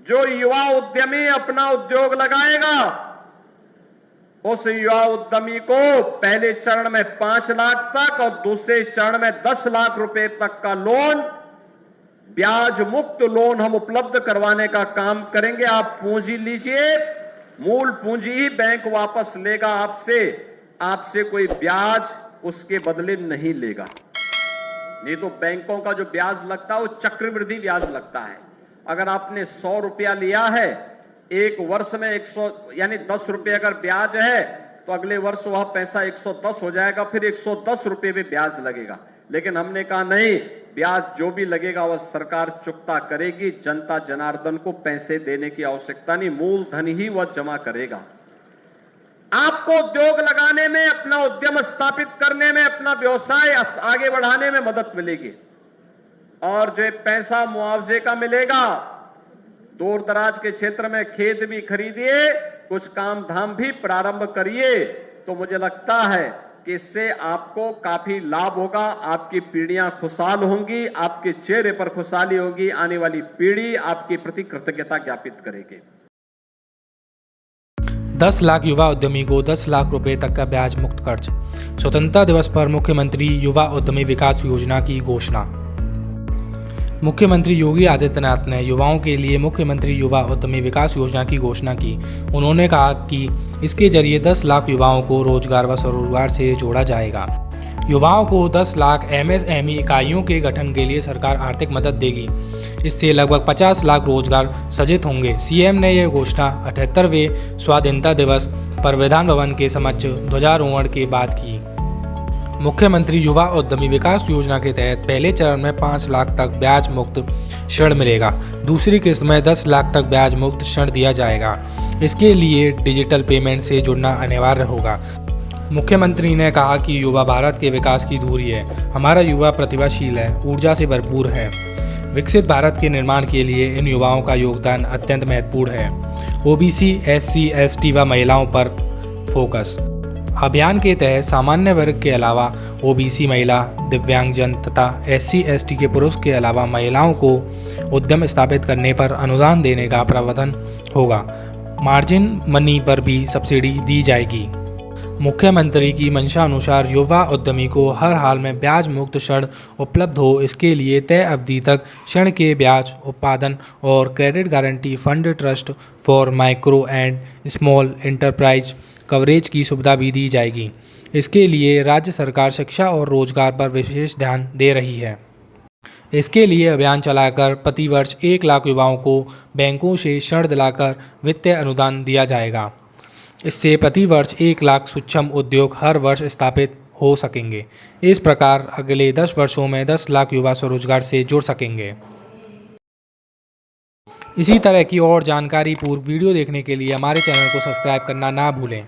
जो युवा उद्यमी अपना उद्योग लगाएगा उस युवा उद्यमी को पहले चरण में 5 लाख तक और दूसरे चरण में 10 लाख रुपए तक का लोन, ब्याज मुक्त लोन हम उपलब्ध करवाने का काम करेंगे। आप पूंजी लीजिए, मूल पूंजी ही बैंक वापस लेगा आपसे कोई ब्याज उसके बदले नहीं लेगा। नहीं तो बैंकों का जो ब्याज लगता है वो चक्रवृद्धि ब्याज लगता है। अगर आपने 100 रुपया लिया है, एक वर्ष में 100 यानी 10 रुपये अगर ब्याज है तो अगले वर्ष वह पैसा 110 हो जाएगा, फिर 110 रुपये भी ब्याज लगेगा। लेकिन हमने कहा नहीं, ब्याज जो भी लगेगा वह सरकार चुकता करेगी, जनता जनार्दन को पैसे देने की आवश्यकता नहीं, मूलधन ही वह जमा करेगा। आपको उद्योग लगाने में, अपना उद्यम स्थापित करने में, अपना व्यवसाय आगे बढ़ाने में मदद मिलेगी। और जो पैसा मुआवजे का मिलेगा, दूर दराज के क्षेत्र में खेत भी खरीदिए, कुछ काम धाम भी प्रारंभ करिए, तो मुझे लगता है कि इससे आपको काफी लाभ होगा। आपकी पीढ़ियां खुशहाल होंगी, आपके चेहरे पर खुशहाली होगी, आने वाली पीढ़ी आपके प्रति कृतज्ञता ज्ञापित करेगी। 10 लाख युवा उद्यमी को 10 लाख रुपए तक का ब्याज मुक्त कर्ज। स्वतंत्रता दिवस पर मुख्यमंत्री युवा उद्यमी विकास योजना की घोषणा। मुख्यमंत्री योगी आदित्यनाथ ने युवाओं के लिए मुख्यमंत्री युवा उद्यमी विकास योजना की घोषणा की। उन्होंने कहा कि इसके जरिए 10 लाख युवाओं को रोजगार व स्वरोजगार से जोड़ा जाएगा। युवाओं को 10 लाख MSME इकाइयों के गठन के लिए सरकार आर्थिक मदद देगी। इससे लगभग 50 लाख रोजगार सृजित होंगे। सीएम ने यह घोषणा 78वें स्वाधीनता दिवस पर विधान भवन के समक्ष ध्वजारोहण के बाद की। मुख्यमंत्री युवा उद्यमी विकास योजना के तहत पहले चरण में 5 लाख तक ब्याज मुक्त ऋण मिलेगा। दूसरी किस्त में 10 लाख तक ब्याज मुक्त ऋण दिया जाएगा। इसके लिए डिजिटल पेमेंट से जुड़ना अनिवार्य होगा। मुख्यमंत्री ने कहा कि युवा भारत के विकास की धुरी है। हमारा युवा प्रतिभाशील है, ऊर्जा से भरपूर है। विकसित भारत के निर्माण के लिए इन युवाओं का योगदान अत्यंत महत्वपूर्ण है। OBC, SC, ST व महिलाओं पर फोकस। अभियान के तहत सामान्य वर्ग के अलावा OBC महिला, दिव्यांगजन तथा SC, ST के पुरुष के अलावा महिलाओं को उद्यम स्थापित करने पर अनुदान देने का प्रावधान होगा। मार्जिन मनी पर भी सब्सिडी दी जाएगी। मुख्यमंत्री की मंशा अनुसार युवा उद्यमी को हर हाल में ब्याज मुक्त ऋण उपलब्ध हो, इसके लिए तय अवधि तक ऋण के ब्याज उत्पादन और credit guarantee fund trust for micro and small enterprise coverage की सुविधा भी दी जाएगी। इसके लिए राज्य सरकार शिक्षा और रोजगार पर विशेष ध्यान दे रही है। इसके लिए अभियान चलाकर प्रतिवर्ष 1 लाख युवाओं को बैंकों से ऋण दिलाकर वित्तीय अनुदान दिया जाएगा। इससे प्रतिवर्ष 1 लाख सूक्ष्म उद्योग हर वर्ष स्थापित हो सकेंगे। इस प्रकार अगले 10 वर्षों में 10 लाख युवा स्वरोजगार से जुड़ सकेंगे। इसी तरह की और जानकारी पूर्व वीडियो देखने के लिए हमारे चैनल को सब्सक्राइब करना ना भूलें।